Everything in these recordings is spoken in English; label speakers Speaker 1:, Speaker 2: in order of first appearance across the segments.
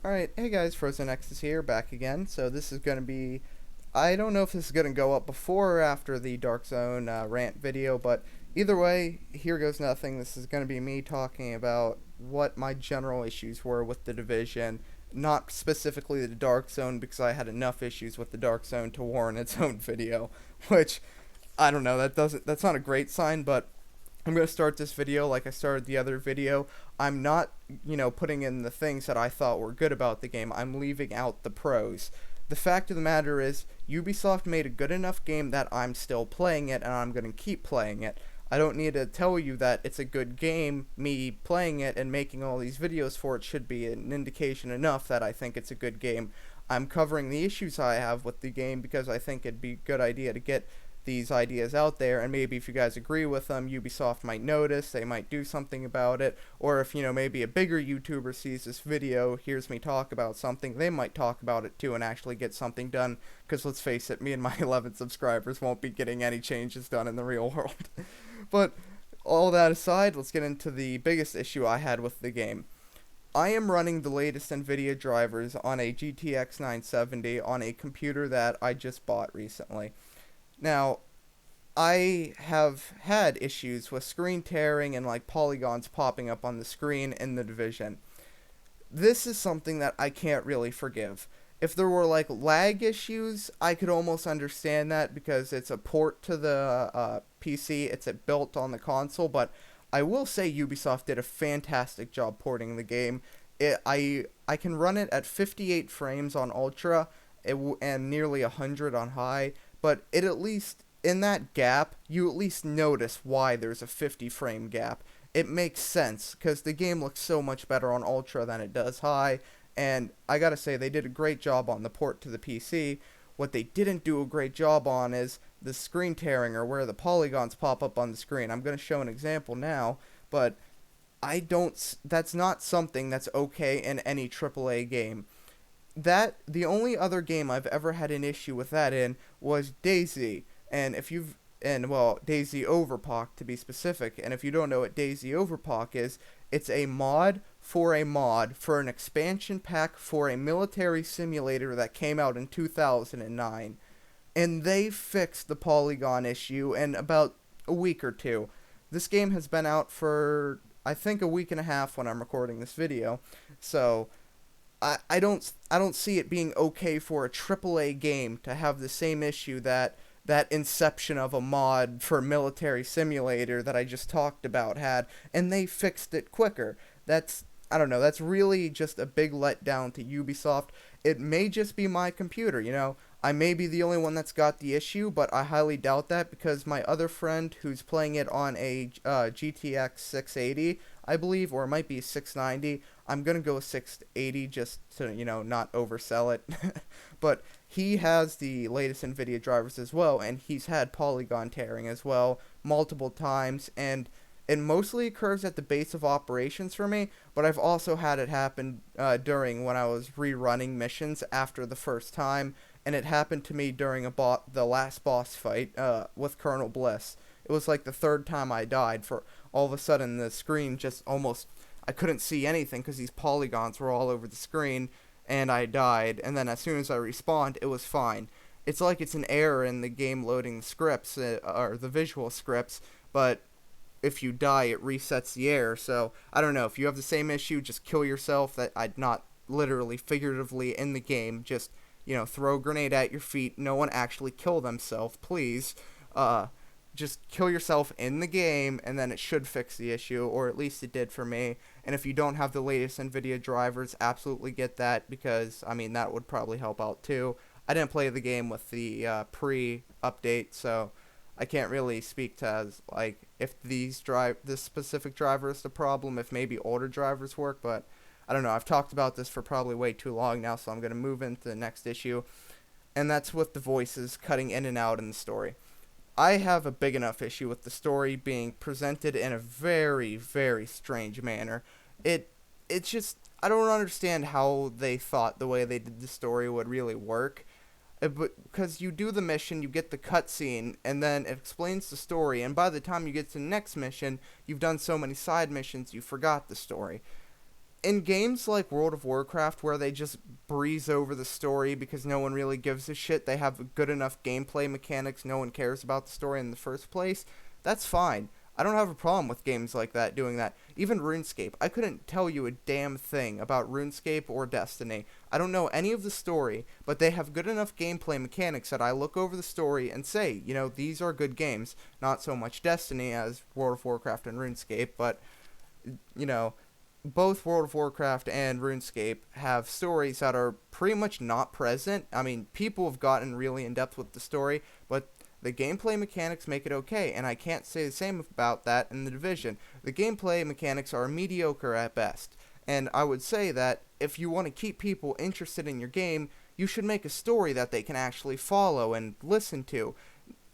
Speaker 1: Alright, hey guys, Frozen X is here, back again. So this is going to be, I don't know if this is going to go up before or after the Dark Zone rant video, but either way, here goes nothing. This is going to be me talking about what my general issues were with the Division, not specifically the Dark Zone, because I had enough issues with the Dark Zone to warrant its own video, which, I don't know, that's not a great sign, but I'm going to start this video like I started the other video. I'm not, putting in the things that I thought were good about the game. I'm leaving out the pros. The fact of the matter is, Ubisoft made a good enough game that I'm still playing it and I'm going to keep playing it. I don't need to tell you that it's a good game. Me playing it and making all these videos for it should be an indication enough that I think it's a good game. I'm covering the issues I have with the game because I think it'd be a good idea to get these ideas out there, and maybe if you guys agree with them, Ubisoft might notice, they might do something about it, or if, maybe a bigger YouTuber sees this video, hears me talk about something, they might talk about it too and actually get something done, because let's face it, me and my 11 subscribers won't be getting any changes done in the real world. But all that aside, let's get into the biggest issue I had with the game. I am running the latest NVIDIA drivers on a GTX 970 on a computer that I just bought recently. Now, I have had issues with screen tearing and like polygons popping up on the screen in the Division. This is something that I can't really forgive. If there were like lag issues, I could almost understand that because it's a port to the PC, it's built on the console, but I will say Ubisoft did a fantastic job porting the game. I can run it at 58 frames on Ultra and nearly 100 on high, but it at least in that gap, you at least notice why there's a 50 frame gap. It makes sense because the game looks so much better on Ultra than it does high, and I gotta say, they did a great job on the port to the PC. What they didn't do a great job on is the screen tearing or where the polygons pop up on the screen. I'm gonna show an example now, but that's not something that's okay in any AAA game. The only other game I've ever had an issue with that in was Daisy. And if you've and well, Daisy Overpoch to be specific. And if you don't know what Daisy Overpoch is, it's a mod for an expansion pack for a military simulator that came out in 2009. And they fixed the polygon issue in about a week or two. This game has been out for I think a week and a half when I'm recording this video. So I don't see it being okay for a AAA game to have the same issue that inception of a mod for military simulator that I just talked about had, and they fixed it quicker. That's I don't know, that's really just a big letdown to Ubisoft. It may just be my computer. I may be the only one that's got the issue, but I highly doubt that because my other friend who's playing it on a GTX 680, I believe, or it might be 690. I'm gonna go with 680 just to not oversell it, but he has the latest NVIDIA drivers as well, and he's had polygon tearing as well multiple times, and it mostly occurs at the base of operations for me, but I've also had it happen during when I was rerunning missions after the first time, and it happened to me during the last boss fight with Colonel Bliss. It was like the third time I died. For all of a sudden, the screen just almost I couldn't see anything because these polygons were all over the screen, and I died. And then as soon as I respawned, it was fine. It's like it's an error in the game loading the scripts or the visual scripts, but if you die, it resets the error. So I don't know if you have the same issue, just kill yourself. That I'd not literally, figuratively in the game. Just throw a grenade at your feet. No one actually kill themselves, please. Uh, just kill yourself in the game, and then it should fix the issue, or at least it did for me. And if you don't have the latest NVIDIA drivers, absolutely get that, because, that would probably help out too. I didn't play the game with the pre-update, so I can't really speak to as, like, if this specific driver is the problem, if maybe older drivers work, but I don't know. I've talked about this for probably way too long now, so I'm going to move into the next issue, and that's with the voices cutting in and out in the story. I have a big enough issue with the story being presented in a very, very strange manner. It's just I don't understand how they thought the way they did the story would really work. Because you do the mission, you get the cutscene, and then it explains the story, and by the time you get to the next mission, you've done so many side missions, you forgot the story. in games like World of Warcraft, where they just breeze over the story because no one really gives a shit, they have good enough gameplay mechanics, no one cares about the story in the first place, that's fine. I don't have a problem with games like that doing that. Even RuneScape, I couldn't tell you a damn thing about RuneScape or Destiny. I don't know any of the story, but they have good enough gameplay mechanics that I look over the story and say, these are good games. Not so much Destiny as World of Warcraft and RuneScape, but, you know, both World of Warcraft and RuneScape have stories that are pretty much not present. I mean, people have gotten really in depth with the story, but the gameplay mechanics make it okay, and I can't say the same about that in The Division. The gameplay mechanics are mediocre at best, and I would say that if you want to keep people interested in your game, you should make a story that they can actually follow and listen to.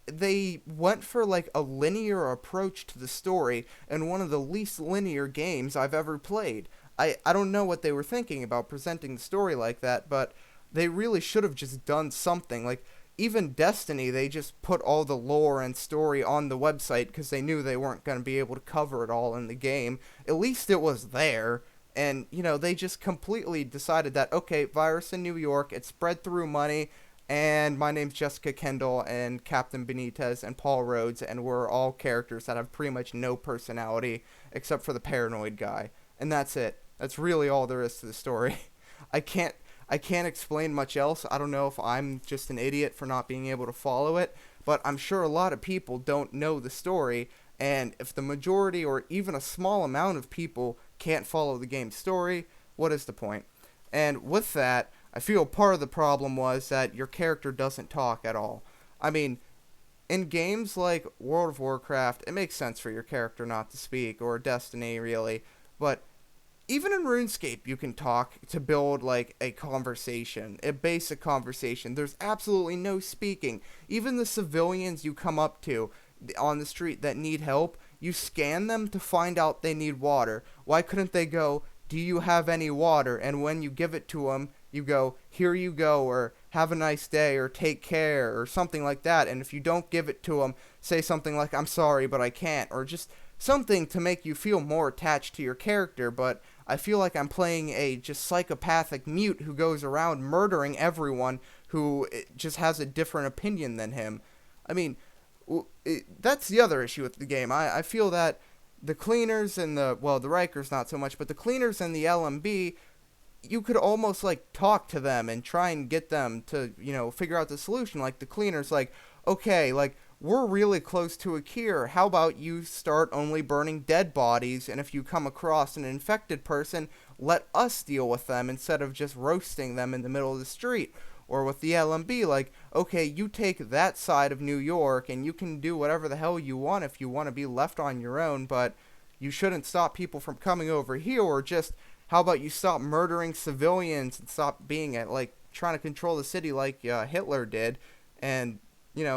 Speaker 1: They went for like a linear approach to the story in one of the least linear games I've ever played. I don't know what they were thinking about presenting the story like that, but they really should have just done something. Like, even Destiny, they just put all the lore and story on the website because they knew they weren't going to be able to cover it all in the game. At least it was there. And, they just completely decided that, okay, virus in New York, it spread through money, and my name's Jessica Kendall, and Captain Benitez, and Paul Rhodes, and we're all characters that have pretty much no personality except for the paranoid guy. And that's it. That's really all there is to the story. I can't I can't explain much else. I don't know if I'm just an idiot for not being able to follow it, but I'm sure a lot of people don't know the story, and if the majority or even a small amount of people can't follow the game's story, what is the point? And with that, I feel part of the problem was that your character doesn't talk at all. I mean, in games like World of Warcraft, it makes sense for your character not to speak, or Destiny, really, but even in RuneScape, you can talk to build, like, a conversation, a basic conversation. There's absolutely no speaking. Even the civilians you come up to on the street that need help, you scan them to find out they need water. Why couldn't they go, "Do you have any water?" And when you give it to them, you go, "Here you go," or "Have a nice day," or "Take care," or something like that. And if you don't give it to them, say something like, "I'm sorry, but I can't," or just something to make you feel more attached to your character. But I feel like I'm playing a just psychopathic mute who goes around murdering everyone who just has a different opinion than him. I mean, that's the other issue with the game. I feel that the cleaners and the Rikers not so much, but the cleaners and the LMB, you could almost, like, talk to them and try and get them to, figure out the solution. Like, the cleaners, like, okay, like, we're really close to a cure. How about you start only burning dead bodies, and if you come across an infected person, let us deal with them instead of just roasting them in the middle of the street. Or with the LMB, like, okay, you take that side of New York, and you can do whatever the hell you want if you want to be left on your own, but you shouldn't stop people from coming over here. Or just, how about you stop murdering civilians and stop being trying to control the city like Hitler did, and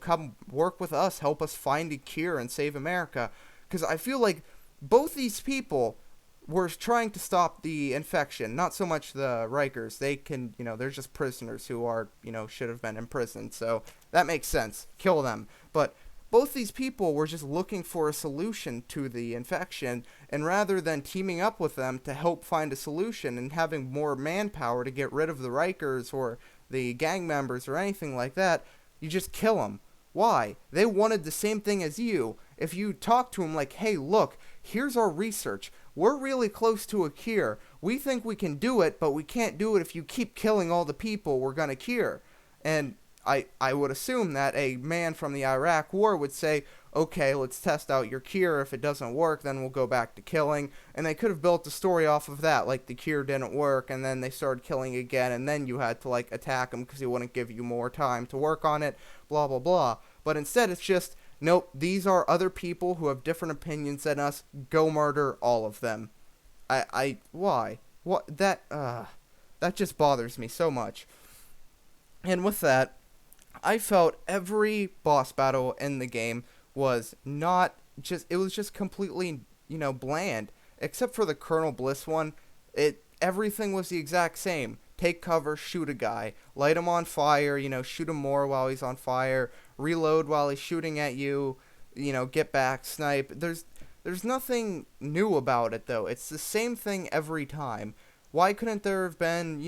Speaker 1: come work with us, help us find a cure and save America. Because I feel like both these people were trying to stop the infection, not so much the Rikers. They can, they're just prisoners who are, should have been imprisoned, so that makes sense. Kill them. But both these people were just looking for a solution to the infection, and rather than teaming up with them to help find a solution and having more manpower to get rid of the Rikers or the gang members or anything like that, you just kill them. Why? They wanted the same thing as you. If you talk to them like, "Hey, look, here's our research. We're really close to a cure. We think we can do it, but we can't do it if you keep killing all the people we're gonna cure." And I would assume that a man from the Iraq War would say, "Okay, let's test out your cure. If it doesn't work, then we'll go back to killing." And they could have built the story off of that, like the cure didn't work, and then they started killing again, and then you had to, attack them because he wouldn't give you more time to work on it, blah, blah, blah. But instead, it's just, nope, these are other people who have different opinions than us. Go murder all of them. Why? That just bothers me so much. And with that, I felt every boss battle in the game was it was just completely, bland. Except for the Colonel Bliss one, everything was the exact same. Take cover, shoot a guy, light him on fire, shoot him more while he's on fire, reload while he's shooting at you, get back, snipe. There's There's nothing new about it, though. It's the same thing every time. Why couldn't there have been,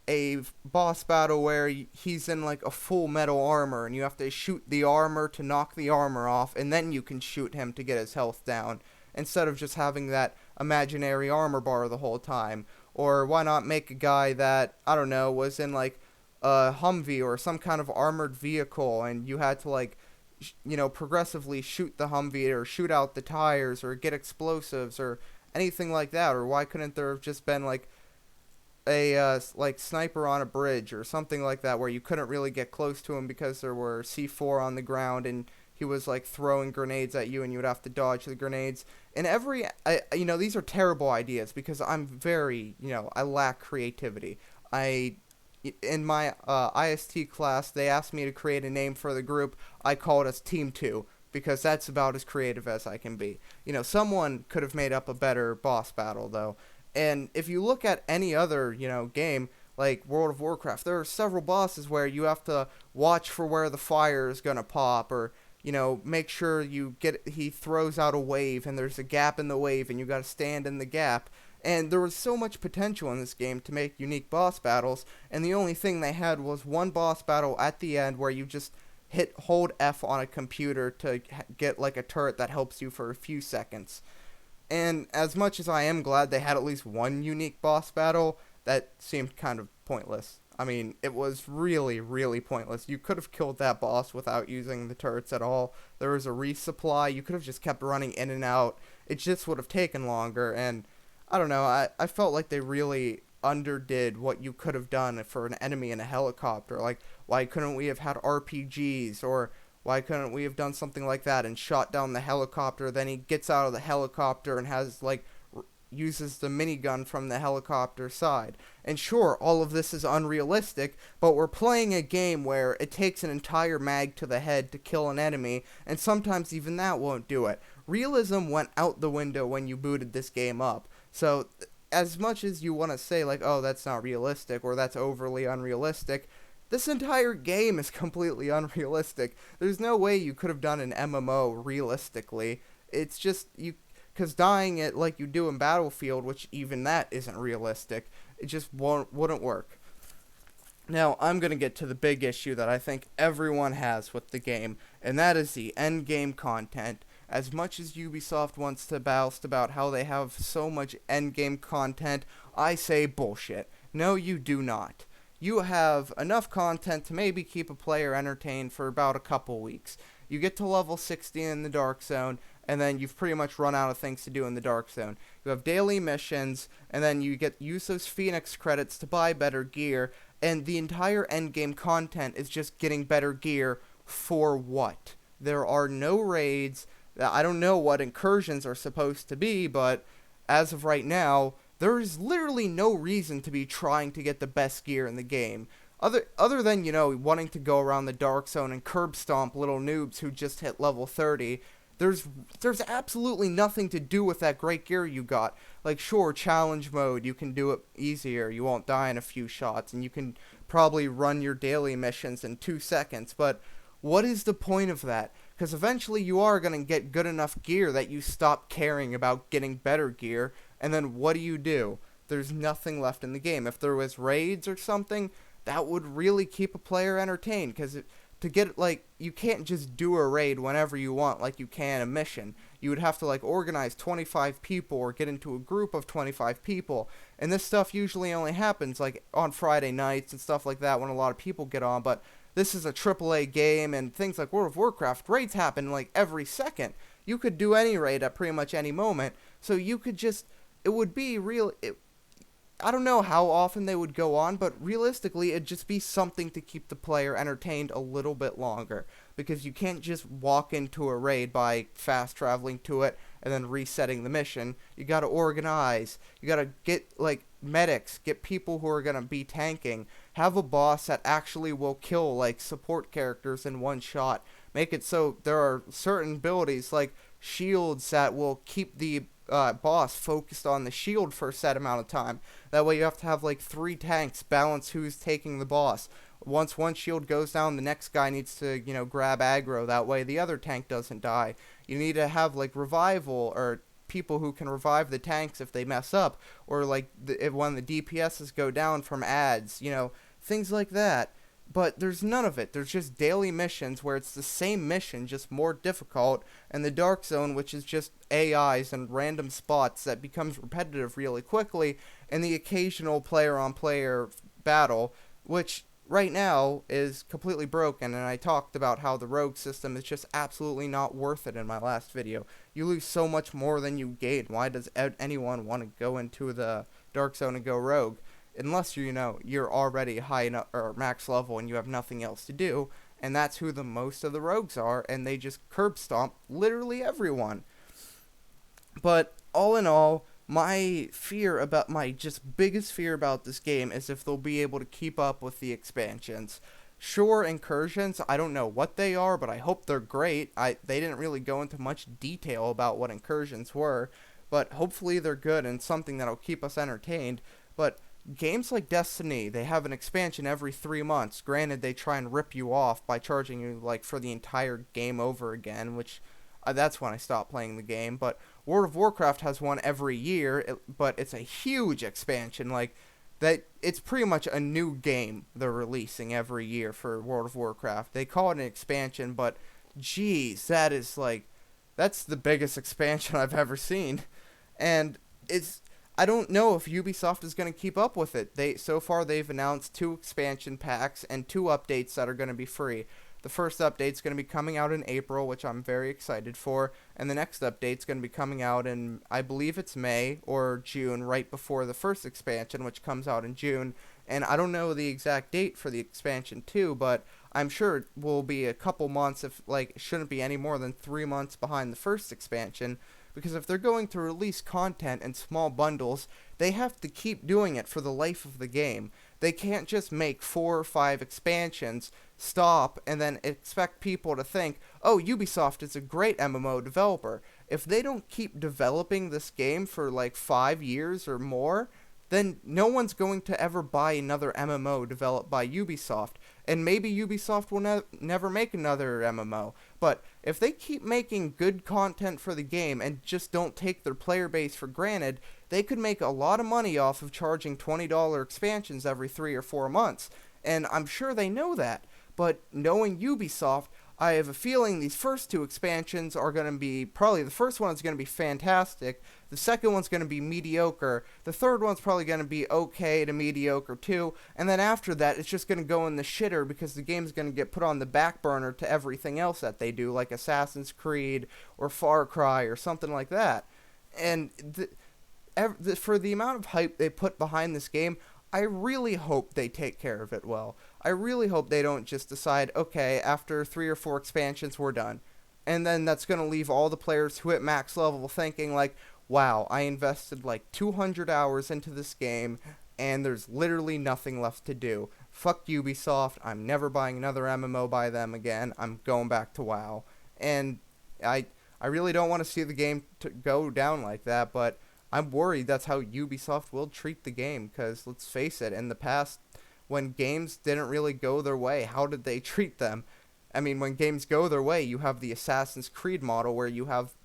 Speaker 1: a boss battle where he's in like a full metal armor and you have to shoot the armor to knock the armor off and then you can shoot him to get his health down instead of just having that imaginary armor bar the whole time? Or why not make a guy that, I don't know, was in like a Humvee or some kind of armored vehicle and you had to like progressively shoot the Humvee or shoot out the tires or get explosives or anything like that? Or why couldn't there have just been like a like sniper on a bridge or something like that where you couldn't really get close to him because there were C4 on the ground and he was like throwing grenades at you and you would have to dodge the grenades? And these are terrible ideas because I'm very, I lack creativity. In my IST class, they asked me to create a name for the group. I called us Team 2 because that's about as creative as I can be. Someone could have made up a better boss battle, though. And if you look at any other, game, like World of Warcraft, there are several bosses where you have to watch for where the fire is going to pop, or, make sure he throws out a wave and there's a gap in the wave and you got to stand in the gap. And there was so much potential in this game to make unique boss battles, and the only thing they had was one boss battle at the end where you just hold F on a computer to get like a turret that helps you for a few seconds. And as much as I am glad they had at least one unique boss battle, that seemed kind of pointless. I mean, it was really, really pointless. You could have killed that boss without using the turrets at all. There was a resupply. You could have just kept running in and out. It just would have taken longer, and I don't know, I felt like they really underdid what you could have done for an enemy in a helicopter. Like, why couldn't we have had RPGs, or why couldn't we have done something like that and shot down the helicopter, then he gets out of the helicopter and has, like, uses the minigun from the helicopter side. And sure, all of this is unrealistic, but we're playing a game where it takes an entire mag to the head to kill an enemy, and sometimes even that won't do it. Realism went out the window when you booted this game up. So, as much as you want to say, like, oh, that's not realistic, or that's overly unrealistic, this entire game is completely unrealistic. There's no way you could have done an MMO realistically. It's just, because dying it like you do in Battlefield, which even that isn't realistic, it just wouldn't work. Now, I'm going to get to the big issue that I think everyone has with the game, and that is the end game content. As much as Ubisoft wants to boast about how they have so much endgame content, I say bullshit. No, you do not. You have enough content to maybe keep a player entertained for about a couple weeks. You get to level 60 in the Dark Zone, and then you've pretty much run out of things to do in the Dark Zone. You have daily missions, and then you use those Phoenix credits to buy better gear, and the entire endgame content is just getting better gear for what? There are no raids. I don't know what incursions are supposed to be, but as of right now, there is literally no reason to be trying to get the best gear in the game. Other than, wanting to go around the Dark Zone and curb stomp little noobs who just hit level 30, there's absolutely nothing to do with that great gear you got. Like, sure, challenge mode, you can do it easier, you won't die in a few shots, and you can probably run your daily missions in 2 seconds, but what is the point of that? Because eventually you are going to get good enough gear that you stop caring about getting better gear, and then what do? There's nothing left in the game. If there was raids or something, that would really keep a player entertained, because you can't just do a raid whenever you want like you can a mission. You would have to, organize 25 people or get into a group of 25 people, and this stuff usually only happens, on Friday nights and stuff like that when a lot of people get on, but this is a AAA game, and things like World of Warcraft, raids happen, every second. You could do any raid at pretty much any moment, so you could just, it would be real, I don't know how often they would go on, but realistically, it'd just be something to keep the player entertained a little bit longer, because you can't just walk into a raid by fast traveling to it and then resetting the mission. You gotta organize, you gotta get, medics, get people who are gonna be tanking, have a boss that actually will kill, support characters in one shot, make it so there are certain abilities, like shields, that will keep the boss focused on the shield for a set amount of time. That way you have to have 3 tanks balance who's taking the boss. Once one shield goes down, the next guy needs to, grab aggro. That way the other tank doesn't die. You need to have like revival or people who can revive the tanks if they mess up, or like when the DPSs go down from ads, things like that. But there's none of it. There's just daily missions where it's the same mission, just more difficult, and the Dark Zone, which is just AIs and random spots that becomes repetitive really quickly, and the occasional player-on-player battle, which right now is completely broken, and I talked about how the rogue system is just absolutely not worth it in my last video. You lose so much more than you gain. Why does anyone want to go into the Dark Zone and go rogue? Unless you're already high enough or max level and you have nothing else to do, and that's who the most of the rogues are, and they just curb stomp literally everyone. But all in all, my biggest fear about this game is if they'll be able to keep up with the expansions. Sure, incursions, I don't know what they are, but I hope they're great. They didn't really go into much detail about what incursions were, but hopefully they're good and something that'll keep us entertained. But games like Destiny, they have an expansion every 3 months. Granted, they try and rip you off by charging you like for the entire game over again, which that's when I stopped playing the game. But World of Warcraft has one every year, but it's a huge expansion. Like that, it's pretty much a new game they're releasing every year for World of Warcraft. They call it an expansion, but geez, that's the biggest expansion I've ever seen, and I don't know if Ubisoft is going to keep up with it. So far they've announced 2 expansion packs and 2 updates that are going to be free. The first update's going to be coming out in April, which I'm very excited for, and the next update's going to be coming out in, I believe it's May or June, right before the first expansion, which comes out in June. And I don't know the exact date for the expansion 2, but I'm sure it will be a couple months, it shouldn't be any more than 3 months behind the first expansion. Because if they're going to release content in small bundles, they have to keep doing it for the life of the game. They can't just make 4 or 5 expansions, stop, and then expect people to think, oh, Ubisoft is a great MMO developer. If they don't keep developing this game for 5 years or more, then no one's going to ever buy another MMO developed by Ubisoft. And maybe Ubisoft will never make another MMO. But if they keep making good content for the game and just don't take their player base for granted, they could make a lot of money off of charging $20 expansions every 3 or 4 months. And I'm sure they know that. But knowing Ubisoft, I have a feeling these first 2 expansions are going to be, probably the first one is going to be fantastic, the second one's going to be mediocre, the third one's probably going to be okay to mediocre too, and then after that it's just going to go in the shitter because the game's going to get put on the back burner to everything else that they do, like Assassin's Creed or Far Cry or something like that. And for the amount of hype they put behind this game, I really hope they take care of it well. I really hope they don't just decide, okay, after 3 or 4 expansions, we're done. And then that's going to leave all the players who hit max level thinking wow, I invested 200 hours into this game, and there's literally nothing left to do. Fuck Ubisoft, I'm never buying another MMO by them again, I'm going back to WoW. And I really don't want to see the game go down like that, but I'm worried that's how Ubisoft will treat the game, because let's face it, in the past, when games didn't really go their way, how did they treat them? I mean, when games go their way, you have the Assassin's Creed model where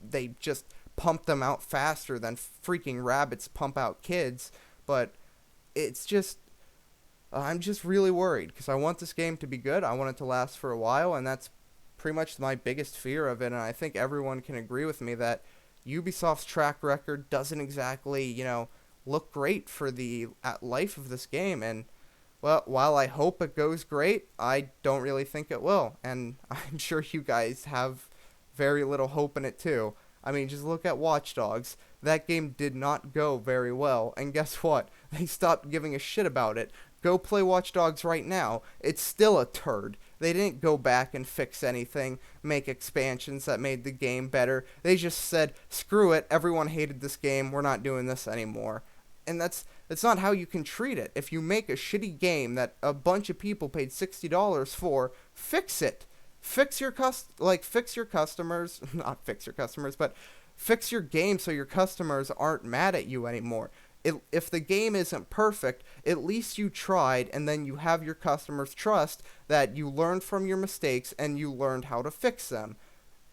Speaker 1: they just pump them out faster than freaking rabbits pump out kids, but it's just, I'm just really worried, because I want this game to be good, I want it to last for a while, and that's pretty much my biggest fear of it, and I think everyone can agree with me that Ubisoft's track record doesn't exactly, look great for the life of this game, and well, while I hope it goes great, I don't really think it will, and I'm sure you guys have very little hope in it too. I mean, just look at Watch Dogs. That game did not go very well, and guess what? They stopped giving a shit about it. Go play Watch Dogs right now. It's still a turd. They didn't go back and fix anything, make expansions that made the game better. They just said, screw it, everyone hated this game, we're not doing this anymore. And that's not how you can treat it. If you make a shitty game that a bunch of people paid $60 for, fix it. Fix your customers, not fix your customers, but fix your game so your customers aren't mad at you anymore. If the game isn't perfect, at least you tried, and then you have your customers trust that you learned from your mistakes and you learned how to fix them.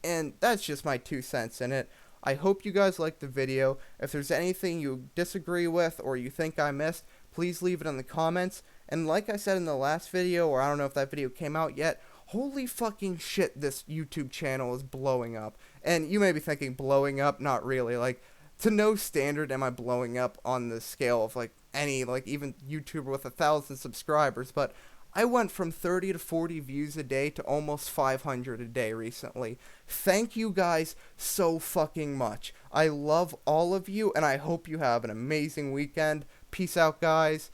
Speaker 1: And that's just my 2 cents in it. I hope you guys liked the video. If there's anything you disagree with or you think I missed, please leave it in the comments. And like I said in the last video, or I don't know if that video came out yet, holy fucking shit, this YouTube channel is blowing up. And you may be thinking, blowing up? Not really. Like, to no standard am I blowing up on the scale of, like, any, like, even YouTuber with 1,000 subscribers, but I went from 30 to 40 views a day to almost 500 a day recently. Thank you guys so fucking much. I love all of you, and I hope you have an amazing weekend. Peace out, guys.